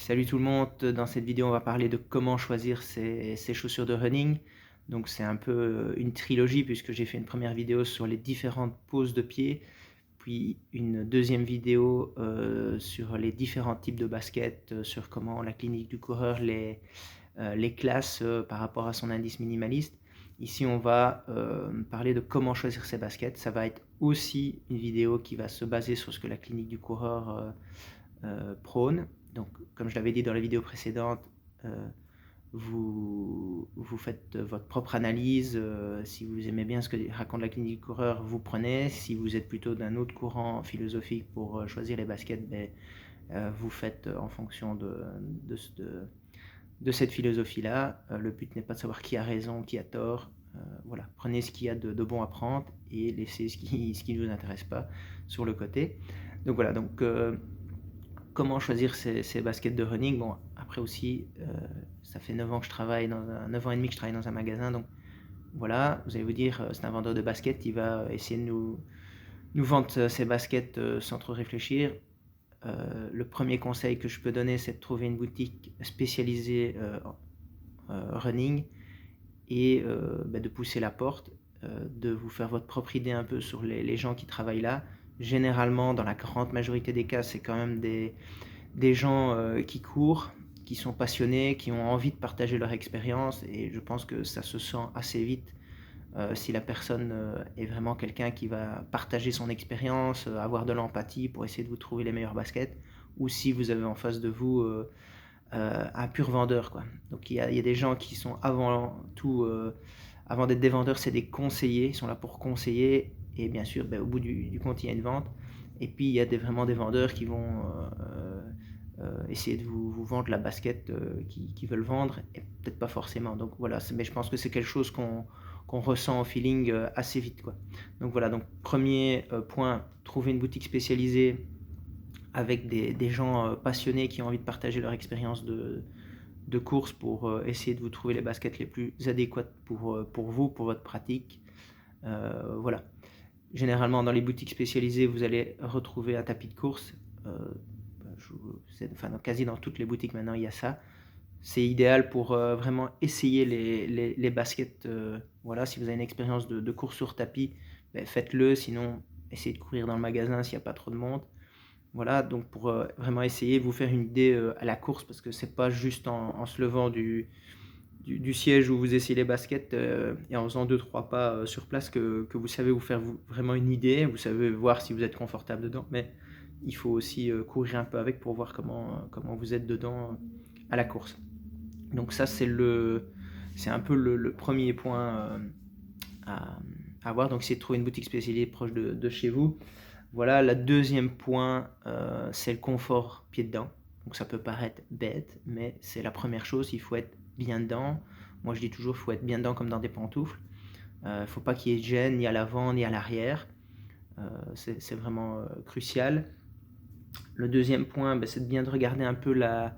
Salut tout le monde, dans cette vidéo on va parler de comment choisir ses chaussures de running. Donc c'est un peu une trilogie puisque j'ai fait une première vidéo sur les différentes poses de pied, puis une deuxième vidéo sur les différents types de baskets, sur comment la clinique du coureur les classe par rapport à son indice minimaliste. Ici on va parler de comment choisir ses baskets. Ça va être aussi une vidéo qui va se baser sur ce que la clinique du coureur prône. Donc, comme je l'avais dit dans la vidéo précédente, vous faites votre propre analyse. Si vous aimez bien ce que raconte la clinique du coureur, vous prenez. Si vous êtes plutôt d'un autre courant philosophique pour choisir les baskets, vous faites en fonction de cette philosophie-là. Le but n'est pas de savoir qui a raison, qui a tort. Voilà, prenez ce qu'il y a de bon à prendre et laissez ce qui ne vous intéresse pas sur le côté. Donc voilà, comment choisir ses baskets de running. Bon, après aussi, ça fait 9 ans que je travaille 9 ans et demi que je travaille dans un magasin, donc voilà, vous allez vous dire, c'est un vendeur de baskets, il va essayer de nous vendre ses baskets sans trop réfléchir. Le premier conseil que je peux donner, c'est de trouver une boutique spécialisée running et de pousser la porte, de vous faire votre propre idée un peu sur les gens qui travaillent là. Généralement, dans la grande majorité des cas, c'est quand même des gens qui courent, qui sont passionnés, qui ont envie de partager leur expérience, et je pense que ça se sent assez vite si la personne est vraiment quelqu'un qui va partager son expérience, avoir de l'empathie pour essayer de vous trouver les meilleures baskets, ou si vous avez en face de vous un pur vendeur, quoi. Donc il y a des gens qui sont avant tout, avant d'être des vendeurs, c'est des conseillers, ils sont là pour conseiller, et bien sûr, au bout du compte, il y a une vente. Et puis il y a vraiment des vendeurs qui vont essayer de vous vendre la basket qu'ils veulent vendre, et peut-être pas forcément. Donc voilà, mais je pense que c'est quelque chose qu'on ressent au feeling assez vite, quoi. Donc voilà, donc premier point, trouver une boutique spécialisée avec des gens passionnés qui ont envie de partager leur expérience de course pour essayer de vous trouver les baskets les plus adéquates pour vous, pour votre pratique. Voilà. Généralement, dans les boutiques spécialisées, vous allez retrouver un tapis de course. Quasi dans toutes les boutiques maintenant, il y a ça. C'est idéal pour vraiment essayer les baskets. Voilà, si vous avez une expérience de course sur tapis, faites-le. Sinon, essayez de courir dans le magasin s'il n'y a pas trop de monde. Voilà, donc pour vraiment essayer, vous faire une idée à la course, parce que c'est pas juste en se levant du siège où vous essayez les baskets et en faisant 2-3 pas sur place que vous savez vous faire vraiment une idée, vous savez voir si vous êtes confortable dedans, mais il faut aussi courir un peu avec pour voir comment vous êtes dedans à la course. Donc ça, c'est un peu le premier point à, à voir. Donc c'est de trouver une boutique spécialisée proche de chez vous. Voilà, le deuxième point, c'est le confort pied dedans. Donc ça peut paraître bête, mais c'est la première chose, il faut être bien dedans. Moi je dis toujours, il faut être bien dedans comme dans des pantoufles. Il ne faut pas qu'il y ait de gêne ni à l'avant ni à l'arrière. C'est vraiment crucial. Le deuxième point, c'est de bien de regarder un peu la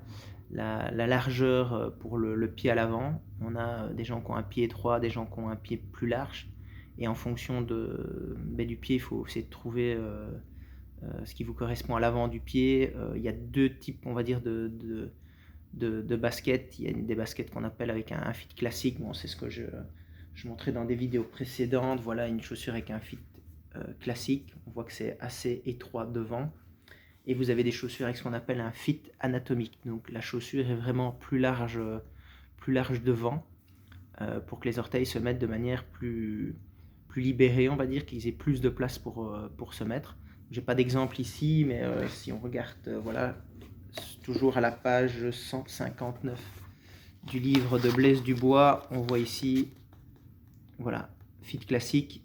largeur pour le pied à l'avant. On a des gens qui ont un pied étroit, des gens qui ont un pied plus large. Et en fonction du pied, il faut essayer de trouver ce qui vous correspond à l'avant du pied. Il y a deux types, on va dire, de baskets. Il y a des baskets qu'on appelle avec un fit classique. Bon, c'est ce que je montrais dans des vidéos précédentes. Voilà, une chaussure avec un fit classique. On voit que c'est assez étroit devant. Et vous avez des chaussures avec ce qu'on appelle un fit anatomique. Donc la chaussure est vraiment plus large devant pour que les orteils se mettent de manière plus libérée, on va dire, qu'ils aient plus de place pour se mettre. J'ai pas d'exemple ici, mais si on regarde, voilà, toujours à la page 159 du livre de Blaise Dubois, on voit ici, voilà, fit classique,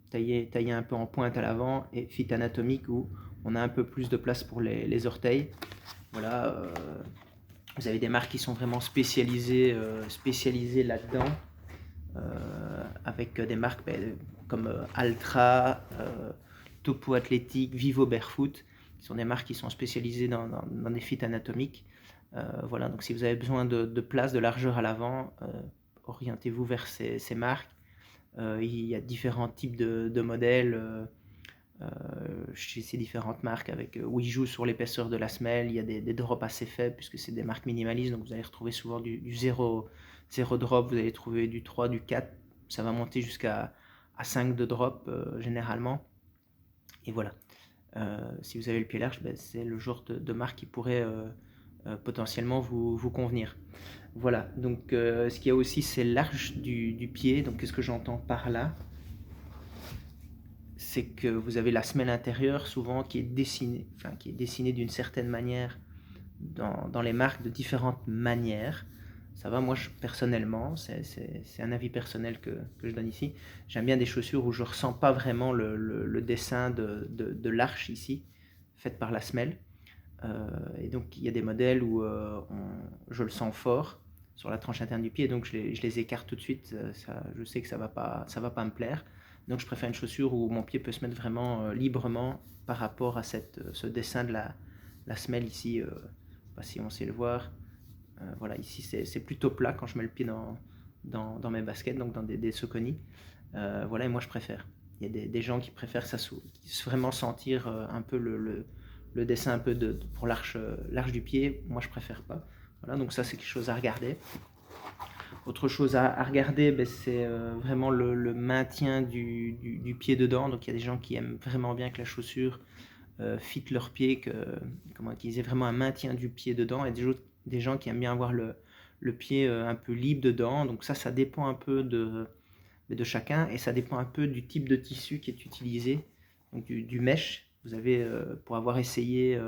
taillé un peu en pointe à l'avant, et fit anatomique où on a un peu plus de place pour les orteils. Voilà, vous avez des marques qui sont vraiment spécialisées là-dedans, avec des marques comme Altra, Topo Athlétique, Vivo Barefoot, qui sont des marques qui sont spécialisées dans des fits anatomiques. Voilà, donc si vous avez besoin de place, de largeur à l'avant, orientez-vous vers ces marques. Il y a différents types de modèles. chez ces différentes marques où ils jouent sur l'épaisseur de la semelle. Il y a des drops assez faibles puisque c'est des marques minimalistes, donc vous allez retrouver souvent du 0 drop, vous allez trouver du 3, du 4, ça va monter jusqu'à 5 de drop généralement. Et voilà. Si vous avez le pied large, ben, c'est le genre de marque qui pourrait potentiellement vous convenir. Voilà, donc ce qu'il y a aussi, c'est l'arche du pied. Donc qu'est-ce que j'entends par là? C'est que vous avez la semelle intérieure souvent qui est dessinée d'une certaine manière dans les marques de différentes manières. Ça va, moi personnellement, c'est un avis personnel que je donne ici. J'aime bien des chaussures où je ne ressens pas vraiment le dessin de l'arche ici, faite par la semelle. Et donc il y a des modèles où je le sens fort sur la tranche interne du pied, donc je les écarte tout de suite. Je sais que ça va pas me plaire. Donc je préfère une chaussure où mon pied peut se mettre vraiment librement par rapport à ce dessin de la semelle ici. Pas si on sait le voir. Voilà, ici c'est plutôt plat quand je mets le pied dans mes baskets, donc dans des Saucony. Voilà, et moi je préfère. Il y a des gens qui préfèrent ça, vraiment sentir un peu le dessin un peu pour l'arche du pied. Moi je préfère pas. Voilà, donc ça c'est quelque chose à regarder. Autre chose à regarder, ben, c'est vraiment le maintien du pied dedans. Donc il y a des gens qui aiment vraiment bien que la chaussure fit leur pied, qu'ils aient vraiment un maintien du pied dedans, et des gens qui aiment bien avoir le pied un peu libre dedans. Donc ça dépend un peu de chacun, et ça dépend un peu du type de tissu qui est utilisé, donc du mesh. Vous avez, pour avoir essayé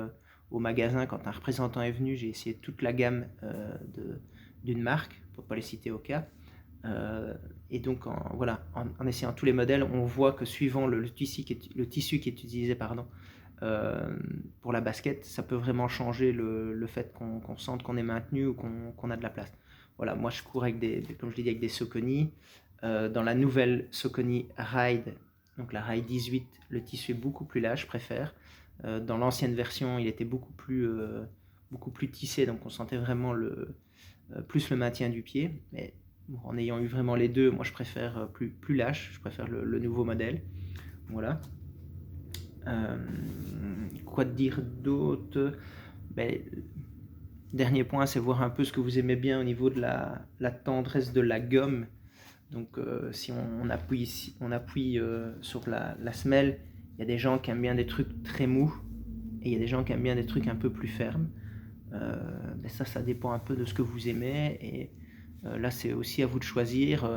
au magasin, quand un représentant est venu, j'ai essayé toute la gamme d'une marque, pour ne pas les citer au cas. Et donc voilà, en essayant tous les modèles, on voit que suivant le tissu qui est utilisé, pour la basket, ça peut vraiment changer le fait qu'on sente qu'on est maintenu ou qu'on a de la place. Voilà, moi je cours comme je l'ai dit, avec des Saucony. Dans la nouvelle Saucony Ride, donc la Ride 18, le tissu est beaucoup plus large, je préfère. Dans l'ancienne version, il était beaucoup plus tissé, donc on sentait vraiment plus le maintien du pied. Mais bon, en ayant eu vraiment les deux, moi je préfère plus lâche, je préfère le nouveau modèle. Voilà. Quoi dire d'autre? Ben, dernier point, c'est voir un peu ce que vous aimez bien au niveau de la tendresse de la gomme. Donc si on appuie sur la semelle, il y a des gens qui aiment bien des trucs très mous, et il y a des gens qui aiment bien des trucs un peu plus fermes. Ben ça dépend un peu de ce que vous aimez, et là c'est aussi à vous de choisir.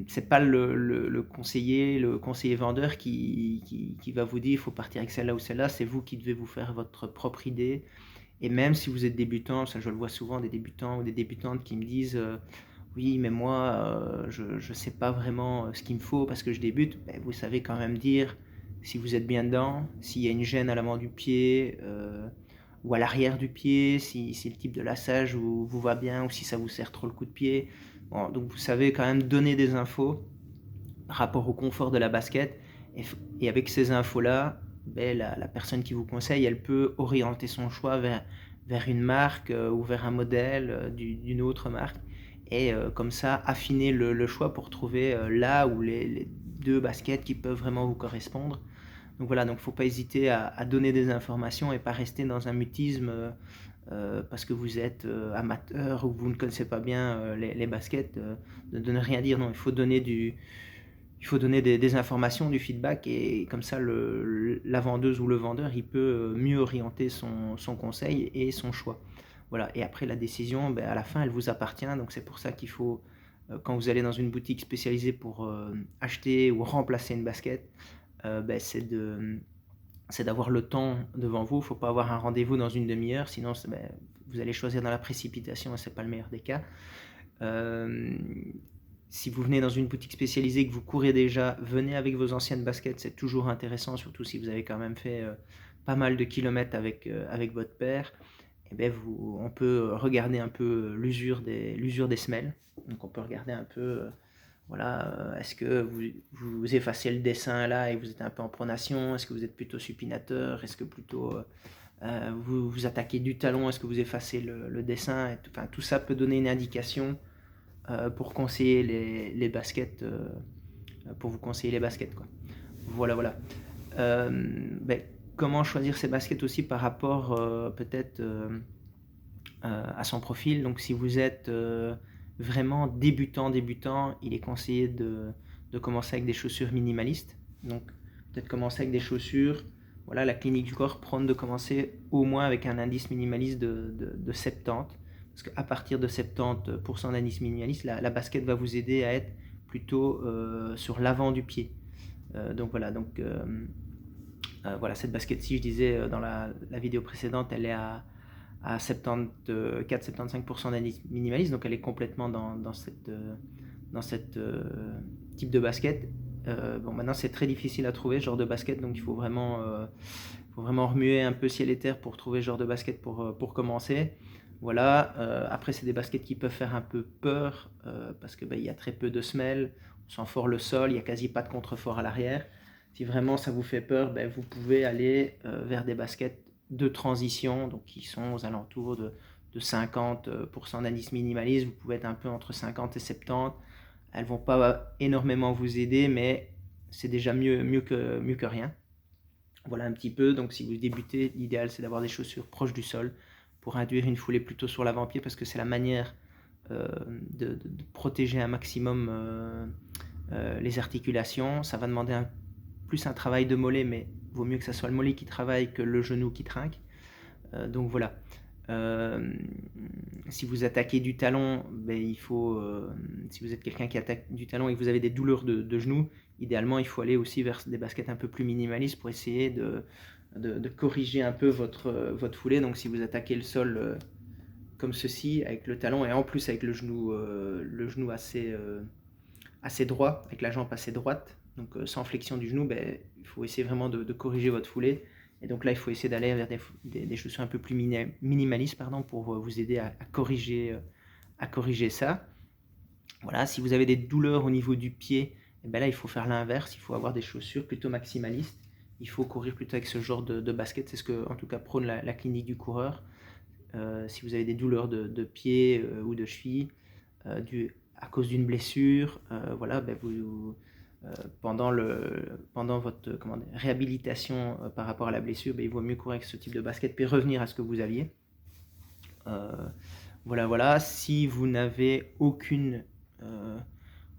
C'est pas le conseiller vendeur qui va vous dire il faut partir avec celle-là ou celle-là, c'est vous qui devez vous faire votre propre idée. Et même si vous êtes débutant, ça je le vois souvent, des débutants ou des débutantes qui me disent oui, mais moi je ne sais pas vraiment ce qu'il me faut parce que je débute. Ben, vous savez quand même dire si vous êtes bien dedans, s'il y a une gêne à l'avant du pied ou à l'arrière du pied, si le type de lassage vous va bien ou si ça vous serre trop le coup de pied. Bon, donc vous savez quand même donner des infos par rapport au confort de la basket, et avec ces infos-là, ben, la personne qui vous conseille, elle peut orienter son choix vers une marque ou vers un modèle d'une autre marque, et comme ça affiner le choix pour trouver là où les deux baskets qui peuvent vraiment vous correspondre. Donc voilà, donc faut pas hésiter à donner des informations et pas rester dans un mutisme parce que vous êtes amateur ou que vous ne connaissez pas bien les baskets, de ne rien dire. Non, il faut donner des informations, du feedback, et comme ça la vendeuse ou le vendeur il peut mieux orienter son conseil et son choix. Voilà, et après la décision, ben, à la fin elle vous appartient, donc c'est pour ça qu'il faut, quand vous allez dans une boutique spécialisée pour acheter ou remplacer une basket, ben, c'est d'avoir le temps devant vous. Il ne faut pas avoir un rendez-vous dans une demi-heure, sinon ben, vous allez choisir dans la précipitation et ce n'est pas le meilleur des cas. Si vous venez dans une boutique spécialisée et que vous courez déjà, venez avec vos anciennes baskets, c'est toujours intéressant, surtout si vous avez quand même fait pas mal de kilomètres avec votre paire. Et ben on peut regarder un peu l'usure des semelles. Donc on peut regarder un peu, voilà, est-ce que vous effacez le dessin là et vous êtes un peu en pronation? Est-ce que vous êtes plutôt supinateur? Est-ce que plutôt vous attaquez du talon? Est-ce que vous effacez le dessin? Enfin, tout ça peut donner une indication pour conseiller les baskets, pour vous conseiller les baskets, quoi. Voilà, voilà. Beh, comment choisir ses baskets aussi par rapport, peut-être, à son profil. Donc si vous êtes, vraiment débutant, il est conseillé de commencer avec des chaussures minimalistes. Donc peut-être commencer avec des chaussures, voilà, la clinique du corps prône de commencer au moins avec un indice minimaliste de 70. Parce qu'à partir de 70 d'indice minimaliste, la basket va vous aider à être plutôt, sur l'avant du pied. Donc voilà, donc voilà, cette basket-ci, je disais, dans la vidéo précédente, elle est à 74-75% d'indice minimaliste, donc elle est complètement dans cette type de basket. Bon, maintenant, c'est très difficile à trouver ce genre de basket, donc faut vraiment remuer un peu ciel et terre pour trouver ce genre de basket pour commencer. Voilà, après, c'est des baskets qui peuvent faire un peu peur parce que, bah, il y a très peu de semelles, on sent fort le sol, il n'y a quasi pas de contrefort à l'arrière. Si vraiment ça vous fait peur, ben, vous pouvez aller vers des baskets de transition, donc qui sont aux alentours de 50% d'indice minimaliste. Vous pouvez être un peu entre 50 et 70. Elles vont pas énormément vous aider, mais c'est déjà mieux que rien. Voilà un petit peu. Donc si vous débutez, l'idéal c'est d'avoir des chaussures proches du sol pour induire une foulée plutôt sur l'avant-pied parce que c'est la manière de protéger un maximum les articulations. Ça va demander plus un travail de mollet, mais vaut mieux que ça soit le mollet qui travaille que le genou qui trinque. Donc voilà. Euh, Si vous attaquez du talon, ben, si vous êtes quelqu'un qui attaque du talon et que vous avez des douleurs de genoux, idéalement il faut aller aussi vers des baskets un peu plus minimalistes pour essayer de corriger un peu votre foulée. Donc si vous attaquez le sol comme ceci avec le talon et en plus avec le genou assez droit, avec la jambe assez droite, donc sans flexion du genou, ben, il faut essayer vraiment de corriger votre foulée. Et donc là, il faut essayer d'aller vers des chaussures un peu plus minimalistes pardon, pour vous aider à corriger ça. Voilà, si vous avez des douleurs au niveau du pied, eh ben là, il faut faire l'inverse, il faut avoir des chaussures plutôt maximalistes. Il faut courir plutôt avec ce genre de basket, c'est ce que en tout cas prône la clinique du coureur. Si vous avez des douleurs de pied ou de cheville, à cause d'une blessure, voilà, ben pendant votre réhabilitation par rapport à la blessure, ben, il vaut mieux courir avec ce type de basket puis revenir à ce que vous aviez. Euh, voilà, voilà. Si vous n'avez vous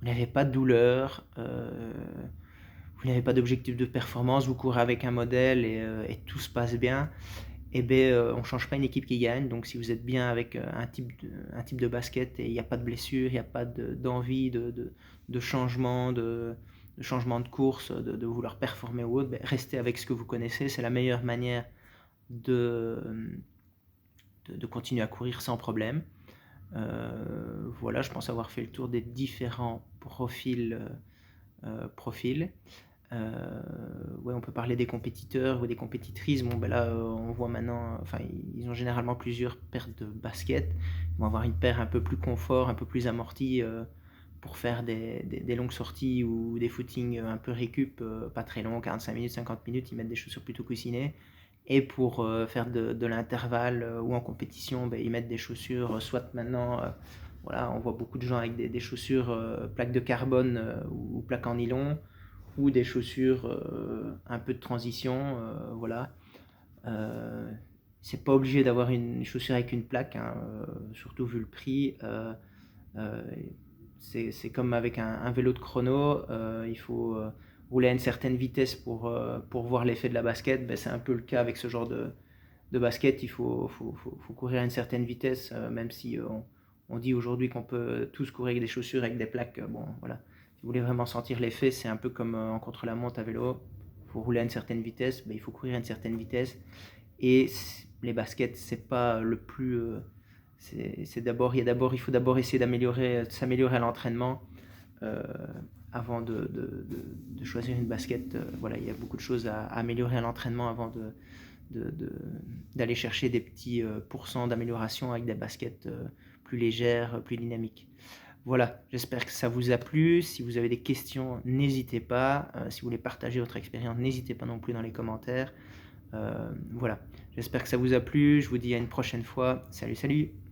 n'avez pas de douleur, vous n'avez pas d'objectif de performance, vous courez avec un modèle et tout se passe bien, eh ben, on ne change pas une équipe qui gagne. Donc si vous êtes bien avec un type de basket et il n'y a pas de blessure, il n'y a pas d'envie de changement, de changement de course, de vouloir performer ou autre, ben, restez avec ce que vous connaissez. C'est la meilleure manière de, de continuer à courir sans problème. Voilà, je pense avoir fait le tour des différents profils. Euh, ouais, on peut parler des compétiteurs ou des compétitrices. Bon, ben là, on voit maintenant, enfin, ils ont généralement plusieurs paires de baskets. Ils vont avoir une paire un peu plus confort, un peu plus amortie pour faire des longues sorties ou des footings un peu récup, pas très longs, 45 minutes, 50 minutes. Ils mettent des chaussures plutôt coussinées. Et pour faire de l'intervalle ou en compétition, ben, ils mettent des chaussures, soit maintenant, voilà, on voit beaucoup de gens avec des chaussures plaques de carbone ou plaques en nylon ou des chaussures un peu de transition, voilà. Euh, c'est pas obligé d'avoir une chaussure avec une plaque, hein, surtout vu le prix. Euh, c'est comme avec un vélo de chrono, il faut rouler à une certaine vitesse pour voir l'effet de la basket. Ben, c'est un peu le cas avec ce genre de basket, faut courir à une certaine vitesse, même si on dit aujourd'hui qu'on peut tous courir avec des chaussures, avec des plaques. Bon, voilà. Si vous voulez vraiment sentir l'effet, c'est un peu comme en contre-la-montre à vélo. Il faut rouler à une certaine vitesse, ben, il faut courir à une certaine vitesse. Et les baskets, c'est pas le plus. Il faut d'abord essayer de s'améliorer à l'entraînement euh, avant de choisir une basket. Voilà, il y a beaucoup de choses à améliorer à l'entraînement avant de, de, d'aller chercher des petits pourcents d'amélioration avec des baskets plus légères, plus dynamiques. Voilà, j'espère que ça vous a plu. Si vous avez des questions, n'hésitez pas. Si vous voulez partager votre expérience, n'hésitez pas non plus dans les commentaires. Voilà, j'espère que ça vous a plu. Je vous dis à une prochaine fois. Salut, salut!